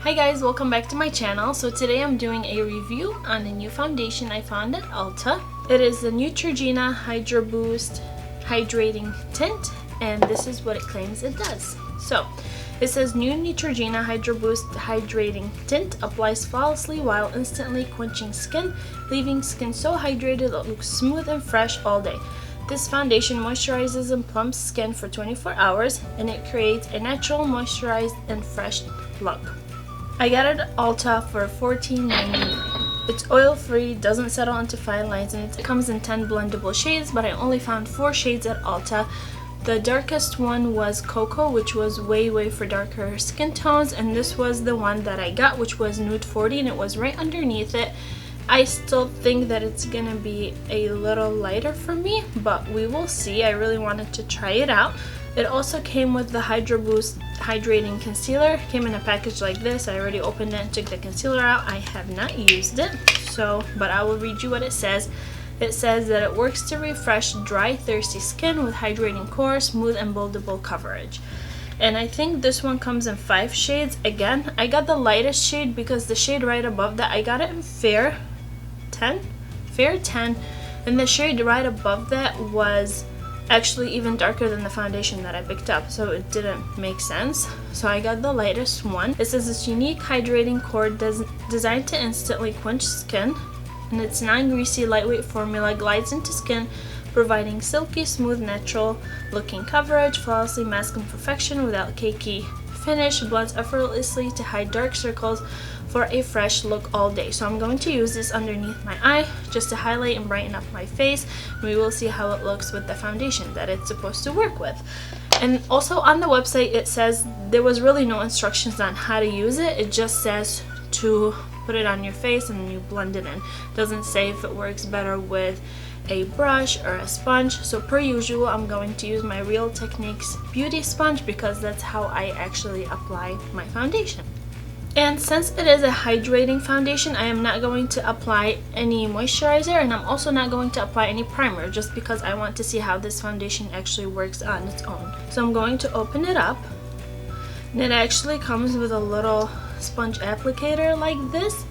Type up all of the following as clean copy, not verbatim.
Hi guys, welcome back to my channel. So today I'm doing a review on a new foundation I found at Ulta. It is the Neutrogena Hydro Boost Hydrating Tint, and this is what it claims it does. So it says new Neutrogena Hydro Boost Hydrating Tint applies flawlessly while instantly quenching skin, leaving skin so hydrated it looks smooth and fresh all day. This foundation moisturizes and plumps skin for 24 hours, and it creates a natural, moisturized, and fresh look. I got it at Ulta for $14.99. It's oil-free, doesn't settle into fine lines, and it comes in 10 blendable shades, but I only found 4 shades at Ulta. The darkest one was Cocoa, which was way for darker skin tones, and this was the one that I got, which was Nude 40, and it was right underneath it. I still think that it's gonna be a little lighter for me, but we will see. I really wanted to try it out. It also came with the Hydro Boost Hydrating Concealer. It came in a package like this. I already opened it and took the concealer out. I have not used it, but I will read you what it says. It says that it works to refresh dry, thirsty skin with hydrating core, smooth and buildable coverage. And I think this one comes in 5 shades. Again, I got the lightest shade because the shade right above that, I got it in Fair 10, and the shade right above that was actually even darker than the foundation that I picked up, so it didn't make sense. So I got the lightest one. It says it's unique hydrating core designed to instantly quench skin, and its non-greasy lightweight formula glides into skin, providing silky smooth natural looking coverage, flawlessly masking perfection without cakey finish, blends effortlessly to hide dark circles for a fresh look all day. So I'm going to use this underneath my eye just to highlight and brighten up my face. We will see how it looks with the foundation that it's supposed to work with. And also on the website it says there was really no instructions on how to use it. It just says to put it on your face and then you blend it in. It doesn't say if it works better with a brush or a sponge. So per usual, I'm going to use my Real Techniques beauty sponge because that's how I actually apply my foundation. And since it is a hydrating foundation, I am not going to apply any moisturizer, and I'm also not going to apply any primer just because I want to see how this foundation actually works on its own. So I'm going to open it up, and it actually comes with a little sponge applicator like this.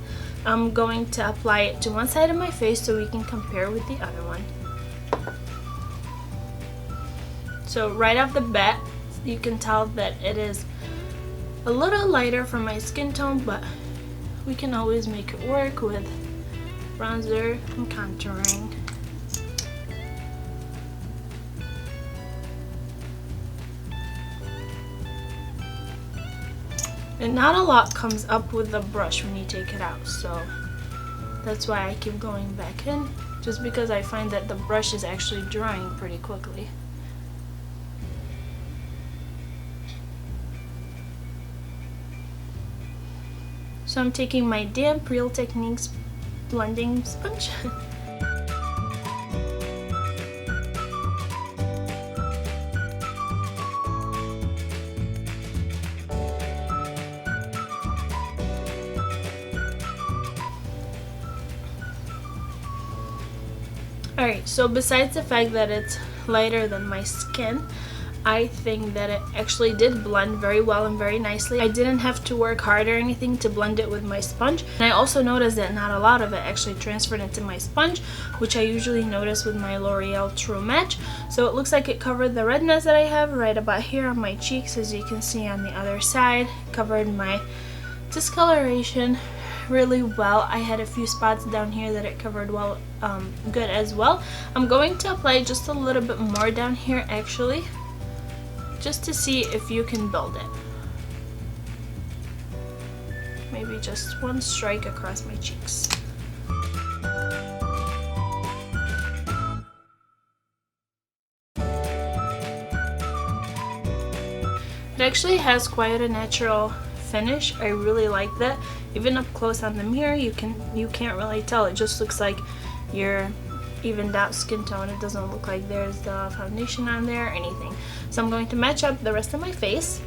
I'm going to apply it to one side of my face so we can compare with the other one. So right off the bat, you can tell that it is a little lighter for my skin tone, but we can always make it work with bronzer and contouring. And not a lot comes up with the brush when you take it out, so that's why I keep going back in, just because I find that the brush is actually drying pretty quickly. So I'm taking my damp Real Techniques blending sponge. Alright, so besides the fact that it's lighter than my skin, I think that it actually did blend very well and very nicely. I didn't have to work hard or anything to blend it with my sponge. And I also noticed that not a lot of it actually transferred into my sponge, which I usually notice with my L'Oreal True Match. So it looks like it covered the redness that I have right about here on my cheeks, as you can see on the other side. It covered my discoloration really well. I had a few spots down here that it covered well, good as well. I'm going to apply just a little bit more down here actually, just to see if you can build it. Maybe just one strike across my cheeks. It actually has quite a natural finish. I really like that. Even up close on the mirror, you can't really tell. It just looks like your evened out skin tone. It doesn't look like there's the foundation on there or anything. So I'm going to match up the rest of my face.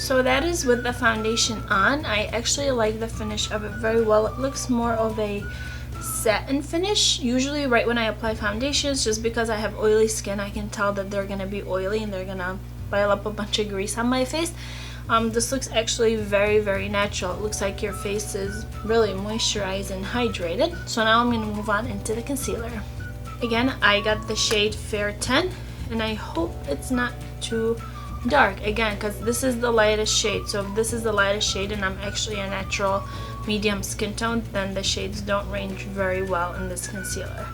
So that is with the foundation on. I actually like the finish of it very well. It looks more of a satin finish. Usually right when I apply foundations, just because I have oily skin, I can tell that they're gonna be oily and they're gonna pile up a bunch of grease on my face. This looks actually very, very natural. It looks like your face is really moisturized and hydrated. So now I'm gonna move on into the concealer. Again, I got the shade Fair 10, and I hope it's not too dark, again, because this is the lightest shade. So if this is the lightest shade and I'm actually a natural medium skin tone, then the shades don't range very well in this concealer.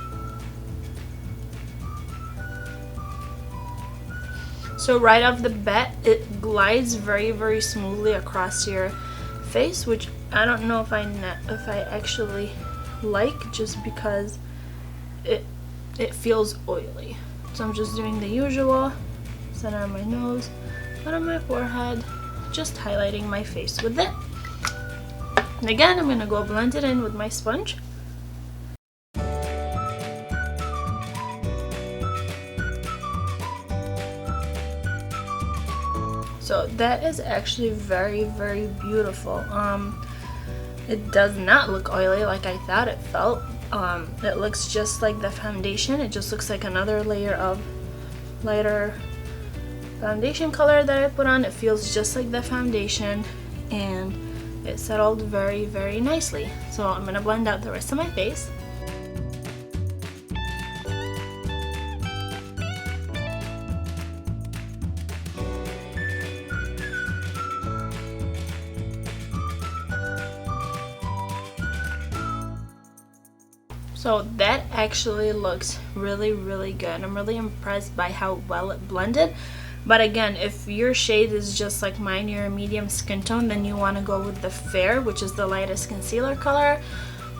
So right off the bat, it glides very, very smoothly across your face, which I don't know if I actually like, just because it feels oily. So I'm just doing the usual, center of my nose, out of my forehead, just highlighting my face with it. And again, I'm gonna go blend it in with my sponge. So that is actually very, very beautiful. It does not look oily like I thought it felt. It looks just like the foundation. It just looks like another layer of lighter foundation color that I put on. It feels just like the foundation, and it settled very, very nicely. So I'm gonna blend out the rest of my face. So that actually looks really, really good. I'm really impressed by how well it blended. But again, if your shade is just like mine, you're a medium skin tone, then you want to go with the Fair, which is the lightest concealer color.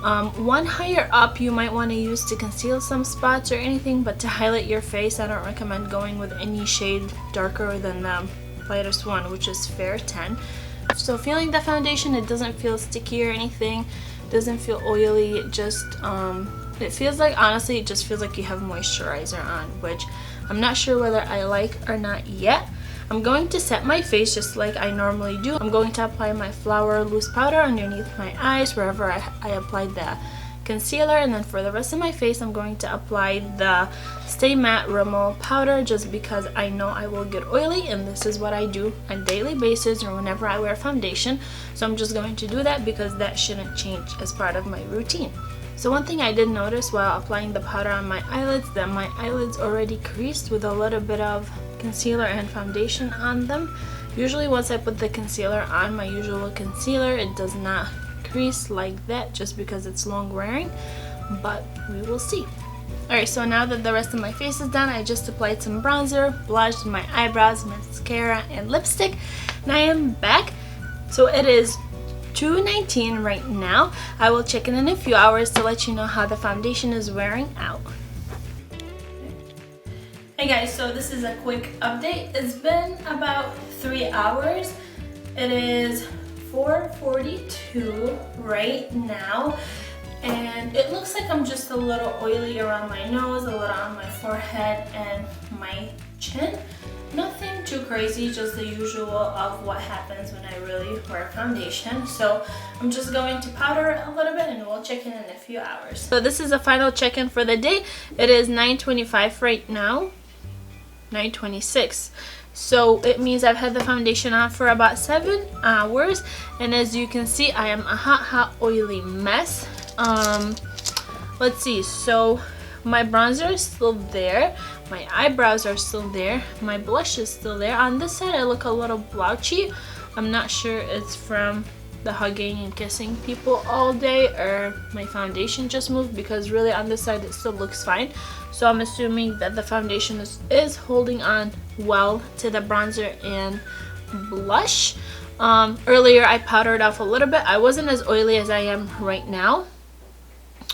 One higher up you might want to use to conceal some spots or anything, but to highlight your face, I don't recommend going with any shade darker than the lightest one, which is Fair 10. So feeling the foundation, it doesn't feel sticky or anything, doesn't feel oily. It just it feels like, honestly, it just feels like you have moisturizer on, which I'm not sure whether I like or not yet. I'm going to set my face just like I normally do. I'm going to apply my Flower loose powder underneath my eyes wherever I applied the concealer, and then for the rest of my face I'm going to apply the Stay Matte Rimmel powder, just because I know I will get oily, and this is what I do on a daily basis or whenever I wear foundation. So I'm just going to do that because that shouldn't change as part of my routine. So one thing I did notice while applying the powder on my eyelids, that my eyelids already creased with a little bit of concealer and foundation on them. Usually once I put the concealer on, my usual concealer, it does not crease like that, just because it's long wearing, but we will see. Alright, so now that the rest of my face is done, I just applied some bronzer, blushed my eyebrows, mascara, and lipstick, and I am back. So it is 2:19 right now. I will check in a few hours to let you know how the foundation is wearing out. Hey guys, so this is a quick update. It's been about 3 hours. It is 4:42 right now, and it looks like I'm just a little oily around my nose, a little on my forehead and my chin. Nothing too crazy, just the usual of what happens when I really wear foundation. So I'm just going to powder it a little bit and we'll check in a few hours. So this is a final check-in for the day. It is 9:25 right now, 9:26. So it means I've had the foundation on for about 7 hours, and as you can see, I am a hot oily mess. Let's see, so my bronzer is still there, my eyebrows are still there, my blush is still there. On this side I look a little blotchy. I'm not sure it's from the hugging and kissing people all day or my foundation just moved, because really on this side it still looks fine. So I'm assuming that the foundation is holding on well to the bronzer and blush. Earlier I powdered off a little bit. I wasn't as oily as I am right now,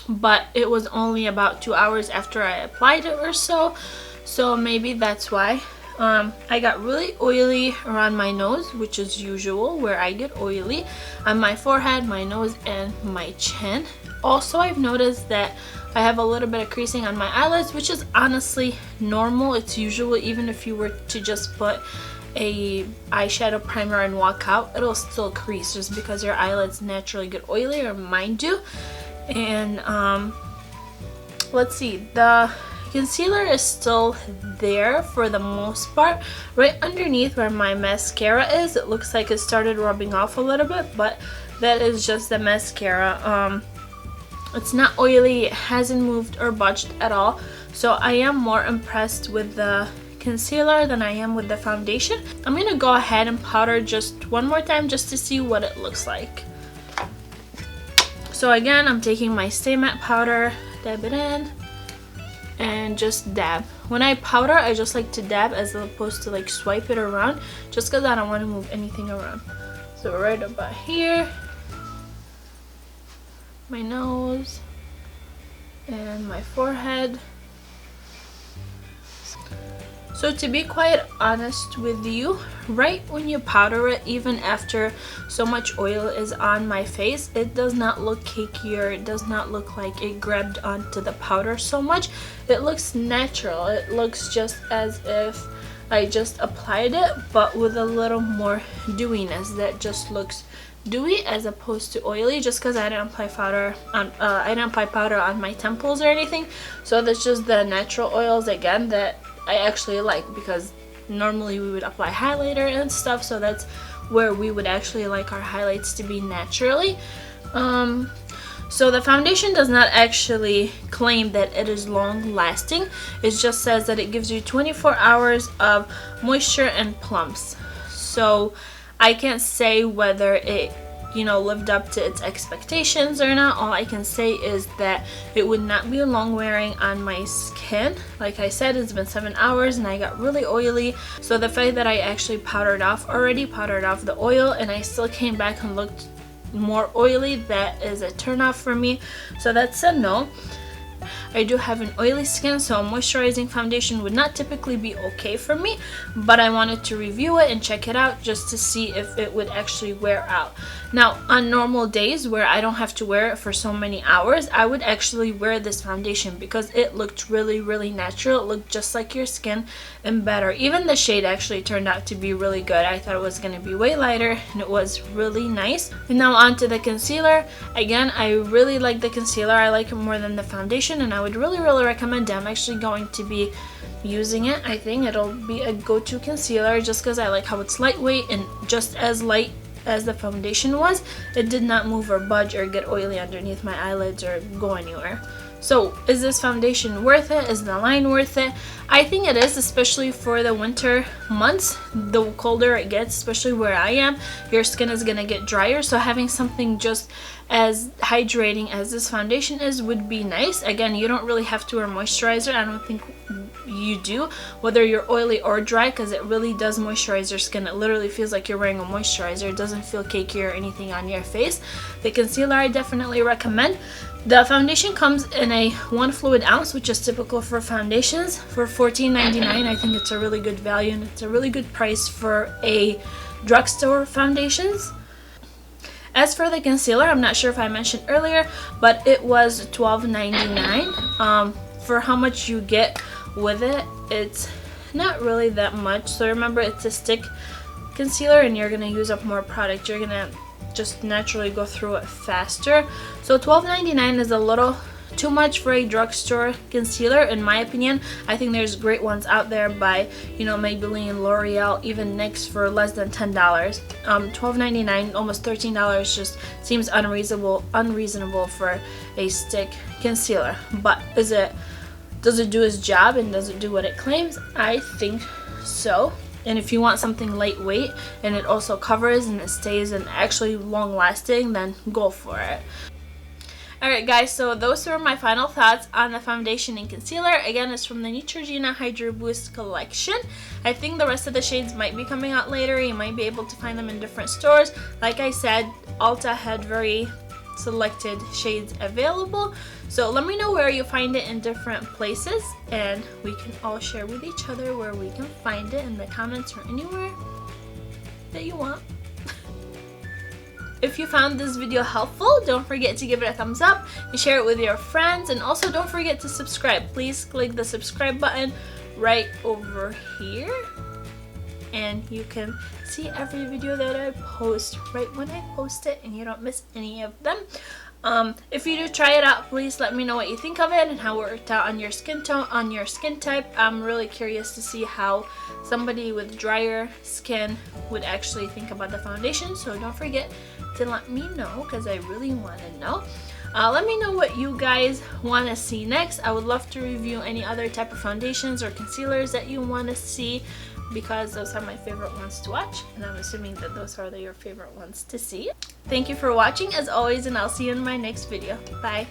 but it was only about 2 hours after I applied it or so. So maybe that's why. I got really oily around my nose, which is usual where I get oily, on my forehead, my nose, and my chin. Also, I've noticed that I have a little bit of creasing on my eyelids, which is honestly normal. It's usual, even if you were to just put a eyeshadow primer and walk out, it'll still crease just because your eyelids naturally get oily, or mine do. And let's see, the concealer is still there for the most part. Right underneath where my mascara is, it looks like it started rubbing off a little bit, but that is just the mascara. It's not oily, it hasn't moved or budged at all, so I am more impressed with the concealer than I am with the foundation. I'm gonna go ahead and powder just one more time just to see what it looks like. So again, I'm taking my Stay Matte powder, dab it in, and just dab. When I powder, I just like to dab as opposed to like swipe it around, just because I don't want to move anything around. So right about here, my nose, and my forehead. So to be quite honest with you, right when you powder it, even after so much oil is on my face, it does not look cakey, or it does not look like it grabbed onto the powder so much. It looks natural. It looks just as if I just applied it, but with a little more dewiness. That just looks dewy as opposed to oily, just because I didn't apply powder on my temples or anything. So that's just the natural oils again that I actually like, because normally we would apply highlighter and stuff, so that's where we would actually like our highlights to be naturally. So the foundation does not actually claim that it is long lasting. It just says that it gives you 24 hours of moisture and plumps. So I can't say whether it, you know, lived up to its expectations or not. All I can say is that it would not be long wearing on my skin. Like I said, it's been 7 hours and I got really oily, so the fact that I actually already powdered off the oil, and I still came back and looked more oily, that is a turn off for me. So that's a no. I do have an oily skin, so a moisturizing foundation would not typically be okay for me, but I wanted to review it and check it out just to see if it would actually wear out. Now, on normal days where I don't have to wear it for so many hours, I would actually wear this foundation because it looked really, really natural. It looked just like your skin and better. Even the shade actually turned out to be really good. I thought it was going to be way lighter, and it was really nice. And now on to the concealer. Again, I really like the concealer. I like it more than the foundation, and I would really recommend it. I'm actually going to be using it. I think it'll be a go-to concealer just because I like how it's lightweight, and just as light as the foundation was, it did not move or budge or get oily underneath my eyelids or go anywhere. So is this foundation worth it? Is the line worth it? I think it is, especially for the winter months. The colder it gets, especially where I am, your skin is gonna get drier, so having something just as hydrating as this foundation is would be nice. Again, you don't really have to wear moisturizer. I don't think you do, whether you're oily or dry, because it really does moisturize your skin. It literally feels like you're wearing a moisturizer. It doesn't feel cakey or anything on your face. The concealer I definitely recommend. The foundation comes in a 1 fluid ounce, which is typical for foundations. For $14.99, I think it's a really good value, and it's a really good price for a drugstore foundations. As for the concealer, I'm not sure if I mentioned earlier, but it was $12.99. For how much you get with it, it's not really that much. So remember, it's a stick concealer, and you're gonna use up more product. You're gonna just naturally go through it faster. So $12.99 is a little too much for a drugstore concealer, in my opinion. I think there's great ones out there by, you know, Maybelline, L'Oreal, even NYX for less than $10. $12.99, almost $13 just seems unreasonable for a stick concealer. But does it do its job, and does it do what it claims? I think so. And if you want something lightweight and it also covers and it stays and actually long lasting, then go for it. Alright guys, so those were my final thoughts on the foundation and concealer. Again, it's from the Neutrogena Hydro Boost collection. I think the rest of the shades might be coming out later. You might be able to find them in different stores. Like I said, Ulta had very selected shades available. So let me know where you find it in different places, and we can all share with each other where we can find it in the comments or anywhere that you want. If you found this video helpful, don't forget to give it a thumbs up and share it with your friends, and also don't forget to subscribe. Please click the subscribe button right over here. and you can see every video that I post right when I post it, and you don't miss any of them. If you do try it out, please let me know what you think of it and how it worked out on your skin tone, on your skin type. I'm really curious to see how somebody with drier skin would actually think about the foundation, so don't forget to let me know because I really want to know. Let me know what you guys want to see next. I would love to review any other type of foundations or concealers that you want to see, because those are my favorite ones to watch, and I'm assuming that those are your favorite ones to see. Thank you for watching as always, and I'll see you in my next video. Bye.